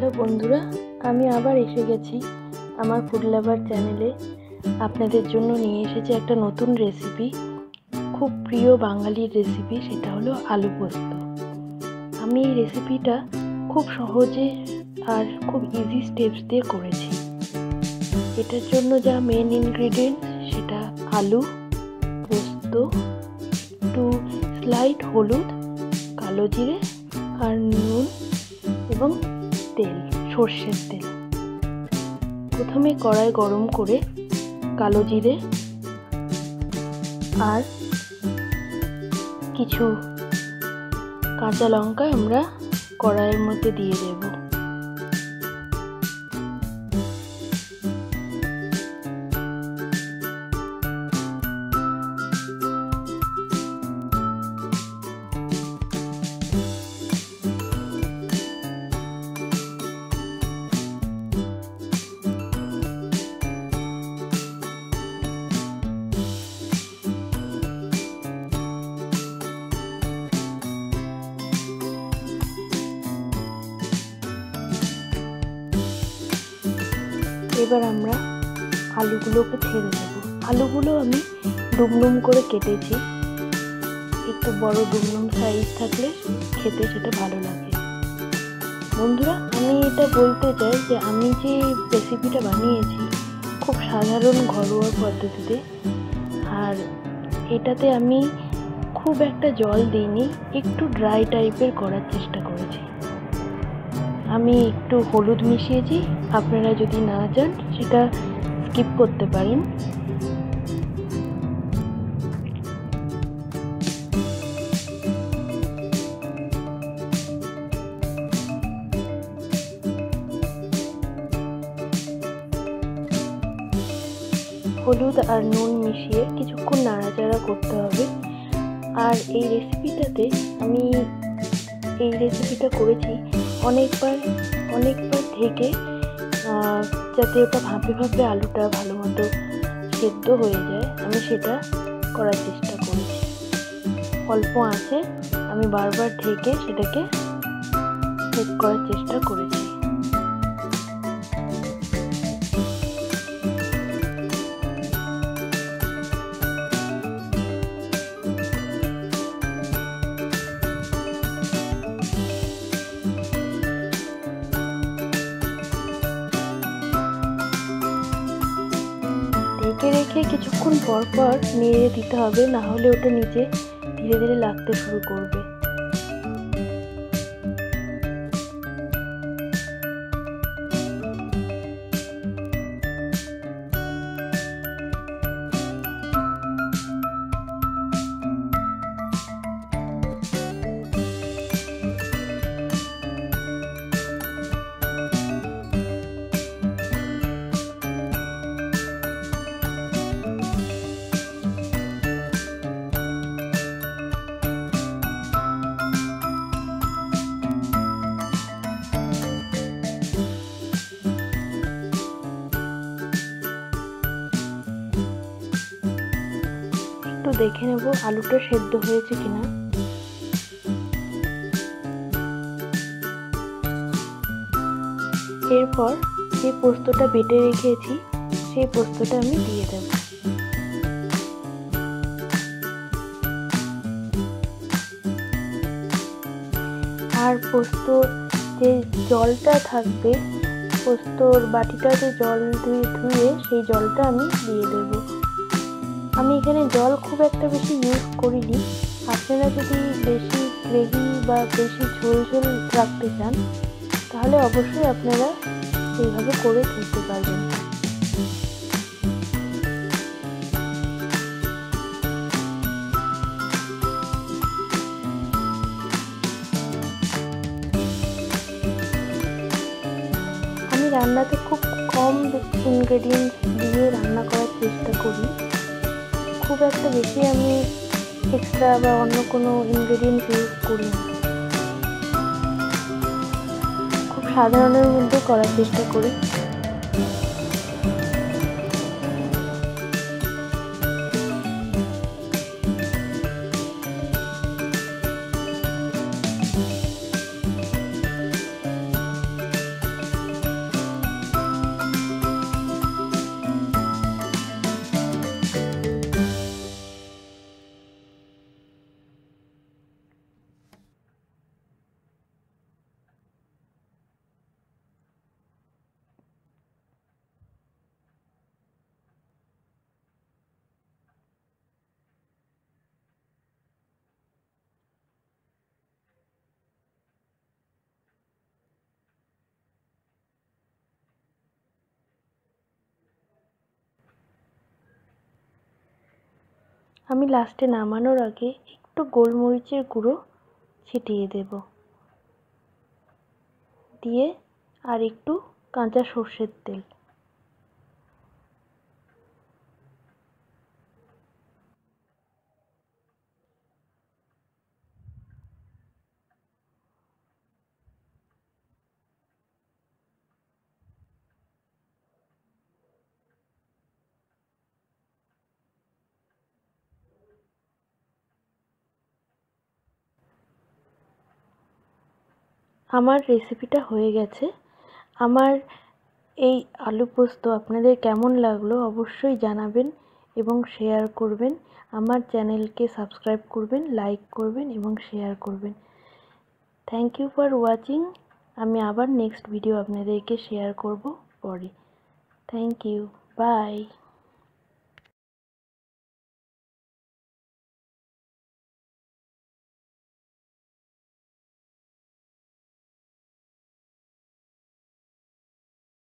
Hello বন্ধুরা, আমি আবার এসে গেছি আমার ফুড লাভার চ্যানেলে। আপনাদের জন্য নিয়ে এসেছি একটা নতুন রেসিপি, খুব প্রিয় বাঙালির রেসিপি, সেটা হলো আলু পোস্ত। আমি এই রেসিপিটা খুব সহজে আর খুব ইজি স্টেপস দিয়ে করেছি। এটার জন্য যা মেন ইনগ্রিডিয়েন্টস সেটা আলু, পোস্ত, একটু স্লাইট হলুদ, কালো জিরে আর নুন এবং তেল, সর্ষের তেল। প্রথমে কড়াই গরম করে কালো জিরে আর কিছু কাঁচা লঙ্কা আমরা কড়াইয়ের মধ্যে দিয়ে দেব। এবার আমরা আলুগুলোকে ছেড়ে দেবো। আলুগুলো আমি ডুমডুম করে কেটেছি, একটু বড় ডুমডুম সাইজ থাকলে খেতে সেটা ভালো লাগে। বন্ধুরা, আমি এটা বলতে চাই যে আমি যে রেসিপিটা বানিয়েছি খুব সাধারণ ঘরোয়া পদ্ধতিতে, আর এটাতে আমি খুব একটা জল দিইনি, একটু ড্রাই টাইপের করার চেষ্টা করেছি। আমি একটু হলুদ মিশিয়েছি, আপনারা যদি না চান সেটা স্কিপ করতে পারেন। হলুদ আর নুন মিশিয়ে কিছুক্ষণ নাড়াচাড়া করতে হবে। আর এই রেসিপিটাতে আমি এই রেসিপিটা করেছি অনেকবার থেকে, যাতে ওটা ভাপে ভাপে আলুটা ভালো মতো সেদ্ধ হয়ে যায়, আমি সেটা করার চেষ্টা করেছি। অল্প আঁচে আমি বারবার ঢেকে সেটাকে কুক করার চেষ্টা করেছি। ঢেকে রেখে কিছুক্ষণ পর পর নেড়ে দিতে হবে, না হলে ওটা নিচে ধীরে ধীরে লাগতে শুরু করবে। একটু দেখে নেব আলুটা সেদ্ধ হয়েছে কিনা। এরপর যে পোস্তটা বেটে রেখেছি সেই পোস্তটা আমি দিয়ে দেব। আর পোস্তর যে জলটা থাকবে, পোস্তর বাটিটাতে জল ধুয়ে সেই জলটা আমি দিয়ে দেব। আমি এখানে জল খুব একটা বেশি ইউজ করিনি। আপনারা যদি বেশি গ্রেভি বা বেশি ঝোল ঝোল রাখতে চান তাহলে অবশ্যই আপনারা এইভাবে করে খেতে পারবেন। আমি রান্নাতে খুব কম ইনগ্রেডিয়েন্টস দিয়ে রান্না করার চেষ্টা করি, খুব একটা বেশি আমি এক্সট্রা বা অন্য কোনো ইনগ্রেডিয়েন্টস ইউজ করি না, খুব সাধারণের মধ্যে করার চেষ্টা করি। আমি লাস্টে নামানোর আগে একটু গোলমরিচের গুঁড়ো ছিটিয়ে দেব, দিয়ে আর একটু কাঁচা সর্ষের তেল। আমার রেসিপিটা হয়ে গেছে। আমার এই আলু পোস্ত আপনাদের কেমন লাগলো অবশ্যই জানাবেন এবং শেয়ার করবেন। আমার চ্যানেলকে সাবস্ক্রাইব করবেন, লাইক করবেন এবং শেয়ার করবেন। Thank you for watching. আমি আবার নেক্সট ভিডিও আপনাদেরকে শেয়ার করব পরে। Thank you, by.